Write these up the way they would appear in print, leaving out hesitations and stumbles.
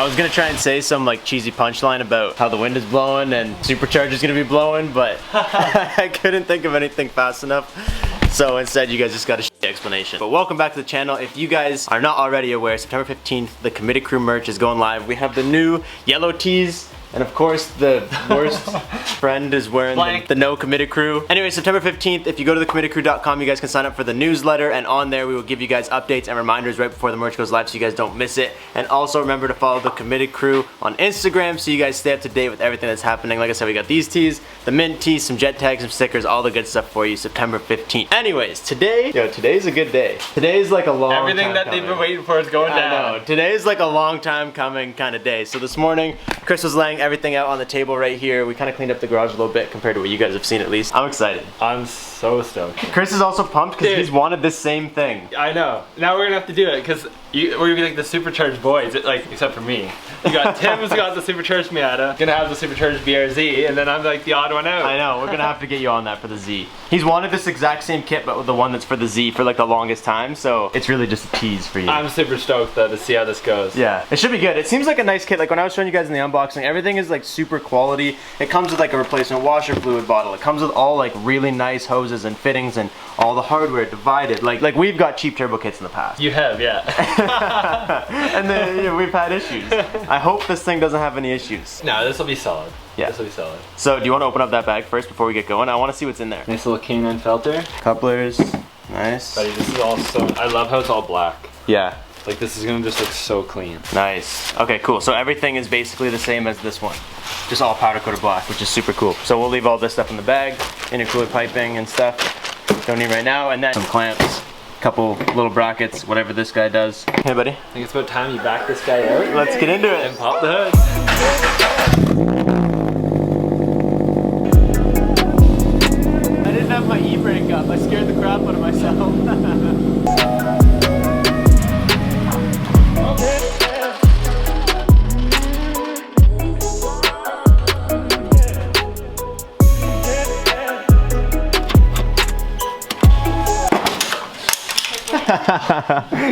was gonna try and say some like cheesy punchline about how the wind is blowing and supercharger's gonna be blowing, but I couldn't think of anything fast enough. So instead, you guys just got a shitty explanation. But welcome back to the channel. If you guys are not already aware, September 15th, the Committed Crew merch is going live. We have the new yellow tees. And of course, the worst friend is wearing the no Committed Crew. Anyway, September 15th, if you go to thecommittedcrew.com, you guys can sign up for the newsletter. And on there, we will give you guys updates and reminders right before the merch goes live so you guys don't miss it. And also remember to follow the Committed Crew on Instagram so you guys stay up to date with everything that's happening. Like I said, we got these tees, the mint tees, some jet tags, some stickers, all the good stuff for you, September 15th. Anyways, today's a good day. Today's like a long time Everything that they've been waiting for is going down. I know. Today's like a long time coming kind of day. So this morning, Chris was laying everything out on the table right here. We kind of cleaned up the garage a little bit compared to what you guys have seen at least. I'm excited. I'm so stoked. Chris is also pumped because he's wanted this same thing. I know. Now we're gonna have to do it because we're gonna be like the supercharged boys, like except for me. You got Tim's got the supercharged Miata, gonna have the supercharged BRZ, and then I'm like the odd one out. I know. We're gonna have to get you on that for the Z. He's wanted this exact same kit, but with the one that's for the Z for like the longest time. So it's really just a tease for you. I'm super stoked though to see how this goes. Yeah, it should be good. It seems like a nice kit. Like when I was showing you guys in the unboxing, everything is like super quality. It comes with like a replacement washer fluid bottle. It comes with all like really nice hoses and fittings and all the hardware divided. Like we've got cheap turbo kits in the past. You have, yeah. And then we've had issues. I hope this thing doesn't have any issues. No, this will be solid. Yeah. This will be solid. So do you want to open up that bag first before we get going? I want to see what's in there. Nice little canine filter. Couplers. Nice. Buddy, this is all so, I love how it's all black. Yeah. Like this is gonna just look so clean. Nice. Okay, cool. So everything is basically the same as this one. Just all powder coated black, which is super cool. So we'll leave all this stuff in the bag, intercooler piping and stuff. Don't need right now. And then some clamps, couple little brackets, whatever this guy does. Hey buddy. I think it's about time you back this guy out. Let's get into it. And pop the hood. I didn't have my e-brake up. I scared the crap out of myself.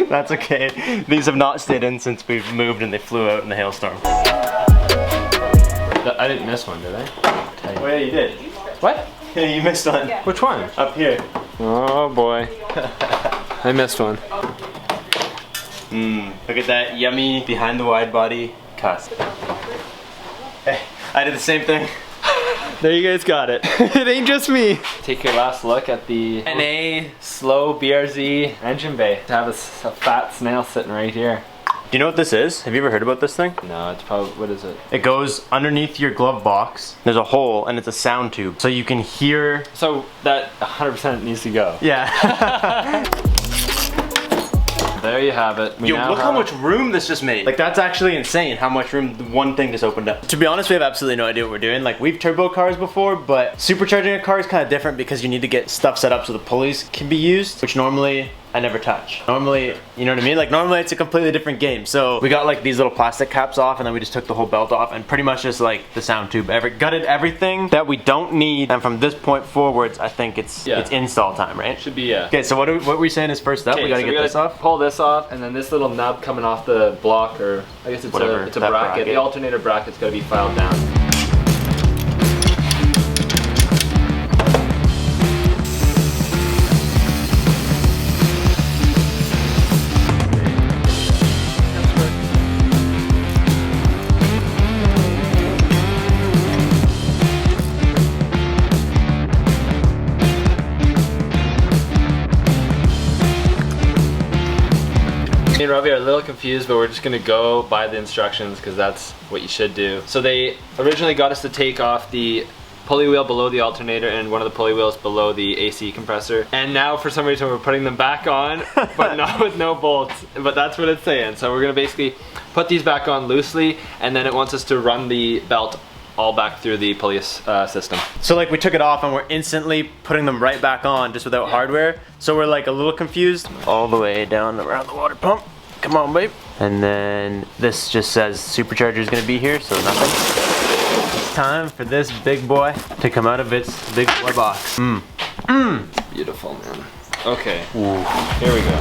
That's okay. These have not stayed in since we've moved and they flew out in the hailstorm. I didn't miss one, did I? Oh yeah, you did. What? Yeah, you missed one. Yeah. Which one? Up here. Oh boy. I missed one. Look at that yummy behind the wide body cuss. Hey, I did the same thing. There you guys got it. It ain't just me. Take your last look at the NA slow BRZ engine bay. To have a fat snail sitting right here. Do you know what this is? Have you ever heard about this thing? No, it's probably, what is it? It goes underneath your glove box. There's a hole and it's a sound tube. So you can hear... So that 100% needs to go. Yeah. There you have it. Yo, look how much room this just made. Like that's actually insane how much room the one thing just opened up. To be honest, we have absolutely no idea what we're doing. Like we've turbo cars before, but supercharging a car is kind of different because you need to get stuff set up so the pulleys can be used, which normally I never touch. Normally, you know what I mean? Like normally it's a completely different game. So we got like these little plastic caps off and then we just took the whole belt off and pretty much just like the sound tube. Gutted everything that we don't need. And from this point forwards, I think it's install time, right? Should be, yeah. Okay, so what we saying is first up, we gotta get this off. Pull this off and then this little nub coming off the block, or I guess it's Whatever, it's a bracket. The alternator bracket's gotta be filed down. Me and Robbie are a little confused, but we're just gonna go by the instructions because that's what you should do. So they originally got us to take off the pulley wheel below the alternator and one of the pulley wheels below the AC compressor. And now for some reason we're putting them back on, but not with no bolts. But that's what it's saying. So we're gonna basically put these back on loosely, and then it wants us to run the belt all back through the pulley system. So like we took it off and we're instantly putting them right back on just without hardware. So we're like a little confused. All the way down around the water pump. Come on, babe. And then this just says supercharger is gonna be here, so nothing. It's time for this big boy to come out of its big boy box. Beautiful, man. Okay, Ooh. here we go.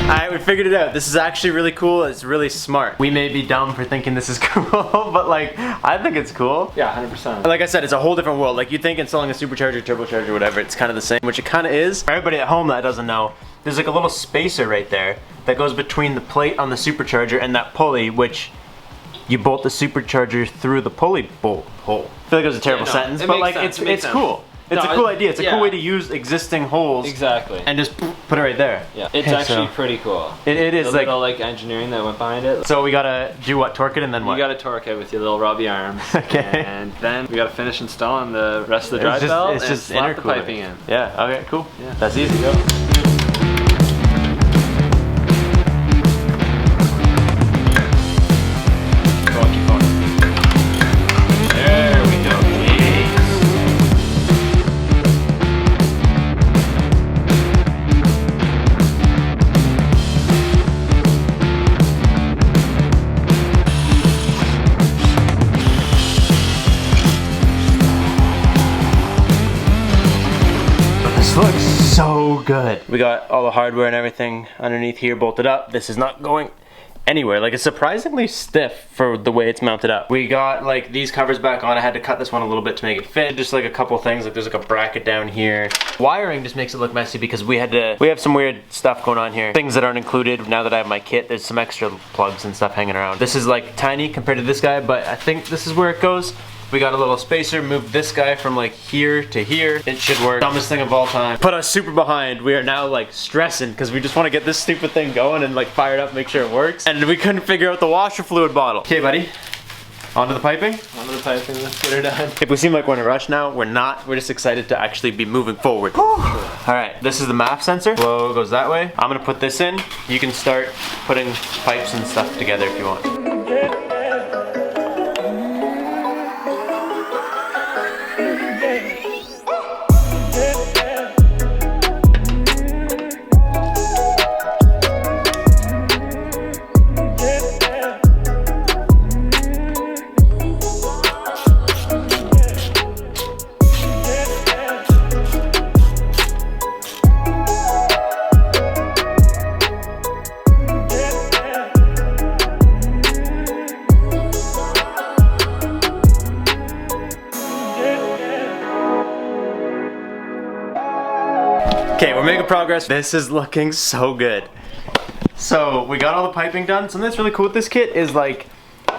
Alright, we figured it out. This is actually really cool. It's really smart. We may be dumb for thinking this is cool, but like, I think it's cool. Yeah, 100%. Like I said, it's a whole different world. Like you think installing a supercharger, turbocharger, whatever, it's kind of the same, which it kind of is. For everybody at home that doesn't know, there's like a little spacer right there that goes between the plate on the supercharger and that pulley, which you bolt the supercharger through the pulley bolt hole. I feel like it was a terrible sentence, but like it's cool. It's a cool idea. It's a cool way to use existing holes. Exactly. And just put it right there. Yeah. It's actually pretty cool. It is the little like engineering that went behind it. So we gotta do what? Torque it and then what? You gotta torque it with your little Robbie arms. Okay. And then we gotta finish installing the rest of the drive belt and slap the piping in. Yeah. Okay. Cool. Yeah. That's easy. Go. Looks so good. We got all the hardware and everything underneath here bolted up. This is not going anywhere. Like, it's surprisingly stiff for the way it's mounted up. We got like these covers back on. I had to cut this one a little bit to make it fit. Just like a couple things, like there's like a bracket down here. Wiring just makes it look messy because we have some weird stuff going on here. Things that aren't included. Now that I have my kit, there's some extra plugs and stuff hanging around. This is like tiny compared to this guy, but I think this is where it goes. We got a little spacer, moved this guy from like here to here. It should work. Dumbest thing of all time. Put us super behind. We are now like stressing because we just want to get this stupid thing going and like fire it up, make sure it works. And we couldn't figure out the washer fluid bottle. Okay, buddy. Onto the piping? Onto the piping, let's get her done. If we seem like we're in a rush now, we're not. We're just excited to actually be moving forward. Alright, this is the MAF sensor. Flow goes that way. I'm gonna put this in. You can start putting pipes and stuff together if you want. Okay, we're making progress. This is looking so good. So we got all the piping done. Something that's really cool with this kit is like,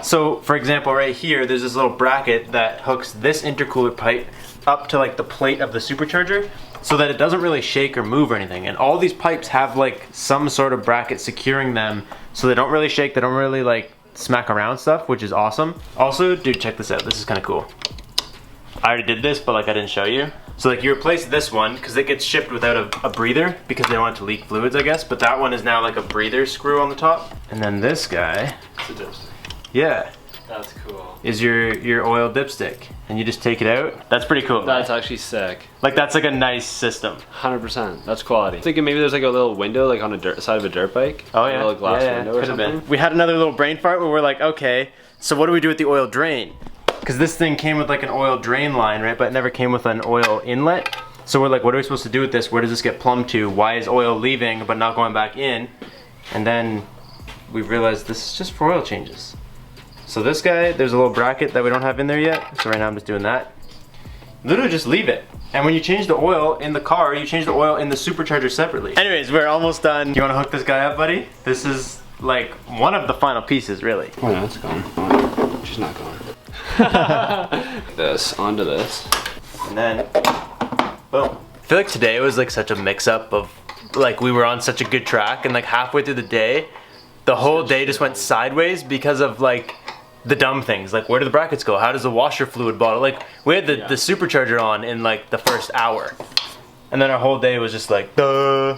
so for example right here, there's this little bracket that hooks this intercooler pipe up to like the plate of the supercharger so that it doesn't really shake or move or anything. And all these pipes have like some sort of bracket securing them so they don't really shake, they don't really like smack around stuff, which is awesome. Also, dude, check this out. This is kind of cool. I already did this, but like I didn't show you. So like you replace this one because it gets shipped without a breather because they don't want it to leak fluids, I guess. But that one is now like a breather screw on the top. And then this guy, It's a dipstick. yeah, That's cool. is your oil dipstick. And you just take it out. That's pretty cool. That's actually sick. Like that's like a nice system. 100%. That's quality. Thinking maybe there's like a little window like on a side of a dirt bike. Oh yeah, a little glass yeah, window or something. been. We had another little brain fart where we're like, okay, so what do we do with the oil drain? Because this thing came with like an oil drain line, right? But it never came with an oil inlet. So we're like, what are we supposed to do with this? Where does this get plumbed to? Why is oil leaving but not going back in? And then we realized this is just for oil changes. So this guy, there's a little bracket that we don't have in there yet. So right now I'm just doing that. Literally just leave it. And when you change the oil in the car, you change the oil in the supercharger separately. Anyways, we're almost done. You wanna hook this guy up, buddy? This is like one of the final pieces, really. Oh yeah, it's gone. Oh, she's not going. This, onto this. And then, boom. I feel like today was like such a mix-up of, like we were on such a good track and like halfway through the day, the whole day just went sideways because of like the dumb things. Like where do the brackets go? How does the washer fluid bottle? Like we had the supercharger on in like the first hour. And then our whole day was just like, duh.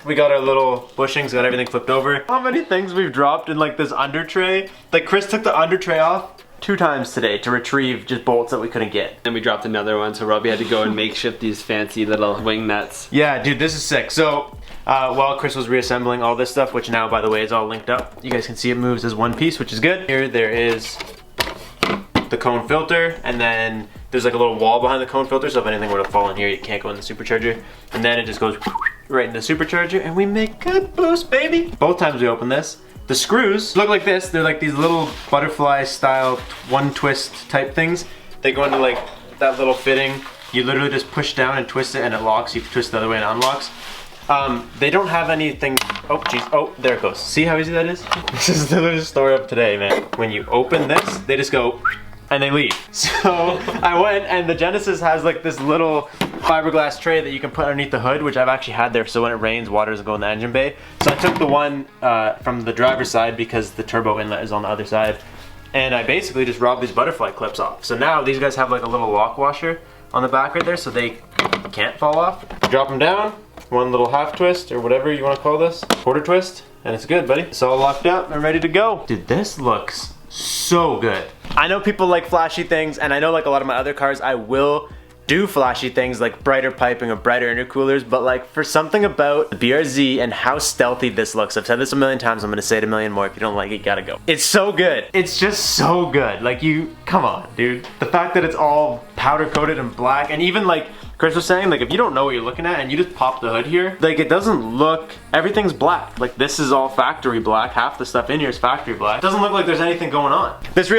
We got our little bushings, got everything flipped over. How many things we've dropped in like this under tray? Like Chris took the under tray off 2 times today to retrieve just bolts that we couldn't get. Then we dropped another one, so Robbie had to go and makeshift these fancy little wing nuts. Yeah, dude, this is sick. So, while Chris was reassembling all this stuff, which now, by the way, is all linked up, you guys can see it moves as one piece, which is good. Here, there is the cone filter, and then there's like a little wall behind the cone filter, so if anything were to fall in here, you can't go in the supercharger. And then it just goes right into the supercharger, and we make good boost, baby. Both times we open this, the screws look like this. They're like these little butterfly style one twist type things. They go into like that little fitting. You literally just push down and twist it and it locks. You twist the other way and it unlocks. They don't have anything, oh geez, oh, there it goes. See how easy that is? This is literally the story of today, man. When you open this, they just go, and they leave. So I went, and the Genesis has like this little fiberglass tray that you can put underneath the hood, which I've actually had there, so when it rains, water doesn't go in the engine bay. So I took the one from the driver's side because the turbo inlet is on the other side, and I basically just robbed these butterfly clips off. So now these guys have like a little lock washer on the back right there, so they can't fall off. Drop them down, one little half twist, or whatever you want to call this, quarter twist, and it's good, buddy. It's all locked up and ready to go. Dude, this looks so good. I know people like flashy things, and I know like a lot of my other cars, I will do flashy things like brighter piping or brighter intercoolers, but like for something about the BRZ and how stealthy this looks, I've said this a million times, I'm gonna say it a million more. If you don't like it, you gotta go. It's so good. It's just so good. Like come on, dude. The fact that it's all powder coated and black, and even like Chris was saying, like if you don't know what you're looking at and you just pop the hood here, like it doesn't look, everything's black. Like this is all factory black. Half the stuff in here is factory black. It doesn't look like there's anything going on. This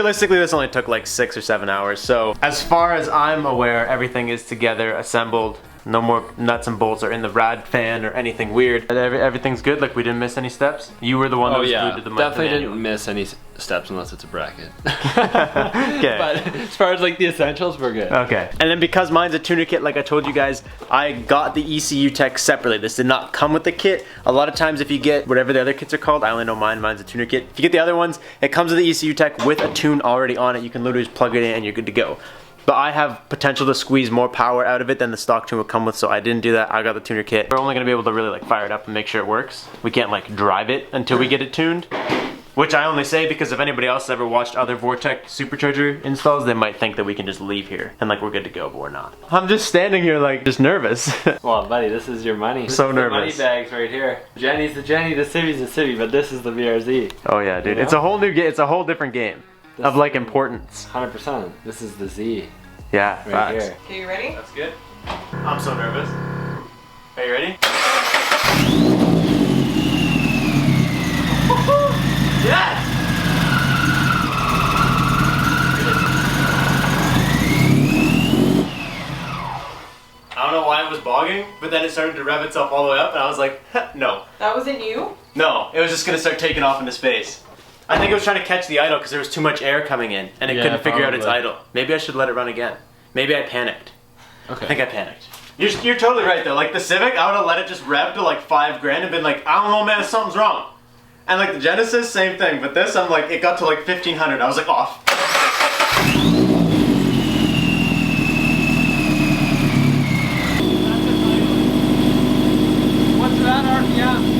only took like 6 or 7 hours. So as far as I'm aware, everything is together, assembled. No more nuts and bolts are in the rad fan or anything weird. Everything's good, like we didn't miss any steps. You were the one that was glued to the definitely didn't miss any steps unless it's a bracket. Okay. But as far as like the essentials, we're good. Okay. And then because mine's a tuner kit, like I told you guys, I got the ECU tech separately. This did not come with the kit. A lot of times if you get whatever the other kits are called, I only know mine's a tuner kit. If you get the other ones, it comes with the ECU tech with a tune already on it. You can literally just plug it in and you're good to go. But I have potential to squeeze more power out of it than the stock tune would come with, so I didn't do that. I got the tuner kit. We're only gonna be able to really like fire it up and make sure it works. We can't like drive it until we get it tuned. Which I only say because if anybody else ever watched other Vortec supercharger installs, they might think that we can just leave here and like we're good to go, but we're not. I'm just standing here like just nervous. Well, buddy, this is your money. So nervous. Money bags right here. Jenny's the Jenny, the Civi's the Civi, but this is the BRZ. Oh yeah, dude. You know? It's a whole new game. It's a whole different game of like importance. 100%. This is the Z. Yeah, right facts. here. Okay, you ready? That's good. I'm so nervous. Are you ready? Yes! I don't know why it was bogging, but then it started to rev itself all the way up, and I was like, no. That wasn't you? No, it was just gonna start taking off into space. I think it was trying to catch the idle because there was too much air coming in, and it couldn't figure out its idle. Maybe I should let it run again. Maybe I panicked. Okay. I think I panicked. You're totally right though. Like the Civic, I would have let it just rev to like 5 grand and been like, I don't know, man, something's wrong. And like the Genesis, same thing. But this, I'm like, it got to like 1500. I was like, off. What's that RPM?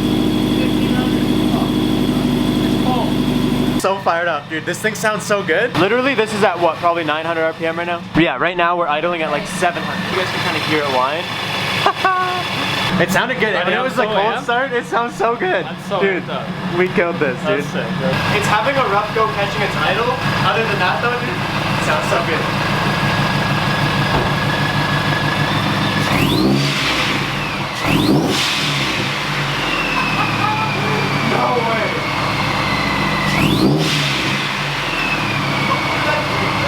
So fired up, dude. This thing sounds so good. Literally, this is at what, probably 900 RPM right now? Yeah, right now we're idling at like 700. You guys can kind of hear it whine. It sounded good. When it was like cold start, it sounds so good. Dude, we killed this, dude. It's having a rough go catching its idle. Other than that though, dude, it sounds so good. No way.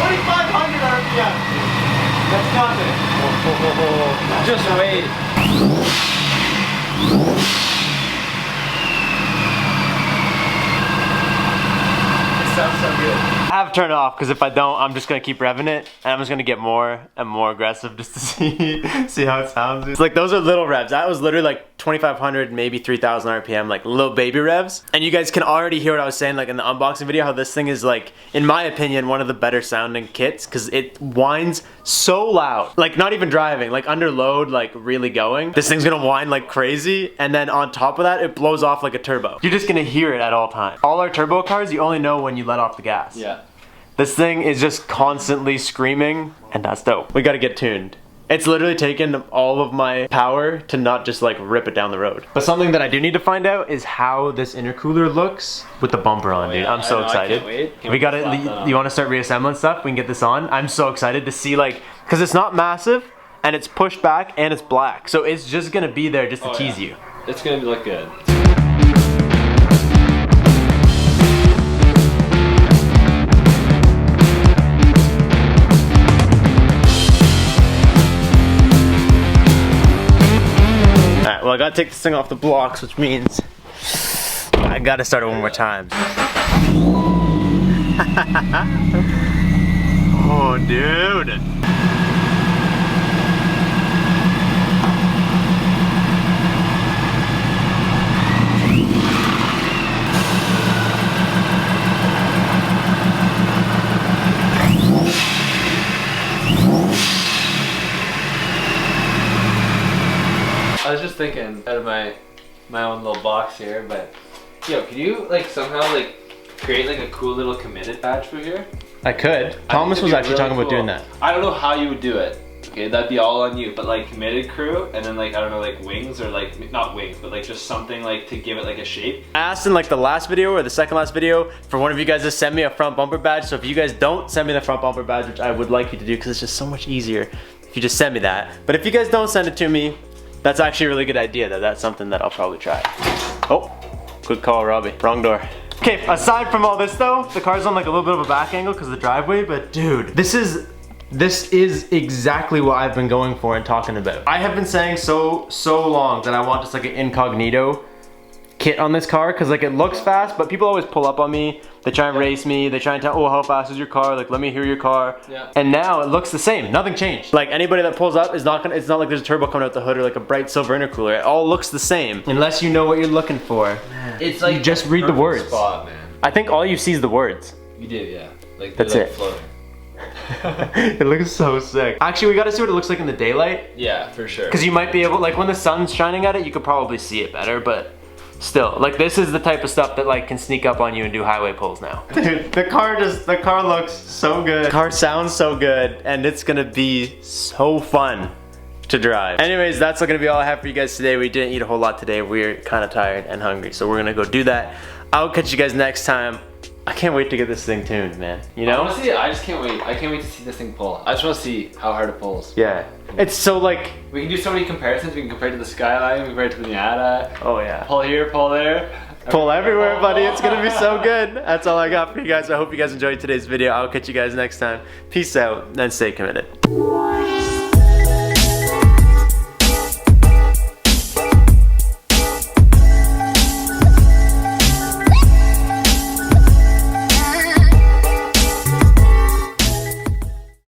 4,500 RPM. That's nothing. Just wait. It sounds so good. I have to turn it off because if I don't, I'm just gonna keep revving it, and I'm just gonna get more and more aggressive just to see how it sounds. It's like those are little revs. That was literally like 2,500, maybe 3,000 RPM, like little baby revs. And you guys can already hear what I was saying, like in the unboxing video, how this thing is like, in my opinion, one of the better sounding kits because it whines so loud. Like not even driving, like under load, like really going. This thing's gonna whine like crazy, and then on top of that, it blows off like a turbo. You're just gonna hear it at all times. All our turbo cars, you only know when you let off the gas. Yeah. This thing is just constantly screaming, and that's dope. We gotta get tuned. It's literally taken all of my power to not just like rip it down the road. But something that I do need to find out is how this intercooler looks with the bumper on, dude. I'm so excited. I can't wait. We gotta, you wanna start reassembling stuff? We can get this on. I'm so excited to see like, cause it's not massive, and it's pushed back and it's black. So it's just gonna be there just to tease you. It's gonna look good. Alright, well I gotta take this thing off the blocks, which means I gotta start it one more time. Oh, dude. I was just thinking out of my own little box here, but yo, could you like somehow like create like a cool little committed badge for here? I could. Thomas was actually talking about doing that. I don't know how you would do it. Okay, that'd be all on you. But like committed crew, and then like I don't know, like wings or like not wings, but like just something like to give it like a shape. I asked in like the last video or the second last video for one of you guys to send me a front bumper badge. So if you guys don't send me the front bumper badge, which I would like you to do because it's just so much easier if you just send me that. But if you guys don't send it to me, that's actually a really good idea. That's something that I'll probably try. Oh, good call, Robbie. Wrong door. Okay, aside from all this though, the car's on like a little bit of a back angle because of the driveway, but dude, this is exactly what I've been going for and talking about. I have been saying so long that I want just like an Incognito kit on this car because like it looks fast, but people always pull up on me. They try and race me. They try and tell, oh, how fast is your car? Like, let me hear your car. Yeah. And now it looks the same. Nothing changed. Like anybody that pulls up is not gonna. It's not like there's a turbo coming out the hood or like a bright silver intercooler. It all looks the same unless you know what you're looking for. It's like you just read the words. Spot, man. I think all you see is the words. You do, yeah. Like that's like it. Floating. It looks so sick. Actually, we gotta see what it looks like in the daylight. Yeah, for sure. Because you might be able, like when the sun's shining at it, you could probably see it better, but still, like this is the type of stuff that like can sneak up on you and do highway pulls now. Dude, the car looks so good. The car sounds so good, and it's gonna be so fun to drive. Anyways, that's gonna be all I have for you guys today. We didn't eat a whole lot today. We're kind of tired and hungry, so we're gonna go do that. I'll catch you guys next time. I can't wait to get this thing tuned, man. You know? Honestly, I just can't wait. I can't wait to see this thing pull. I just want to see how hard it pulls. Yeah. It's so like... We can do so many comparisons. We can compare it to the Skyline, we can compare it to the Miata. Oh yeah. Pull here, pull there. Pull everywhere, buddy. It's gonna be so good. That's all I got for you guys. I hope you guys enjoyed today's video. I'll catch you guys next time. Peace out and stay committed.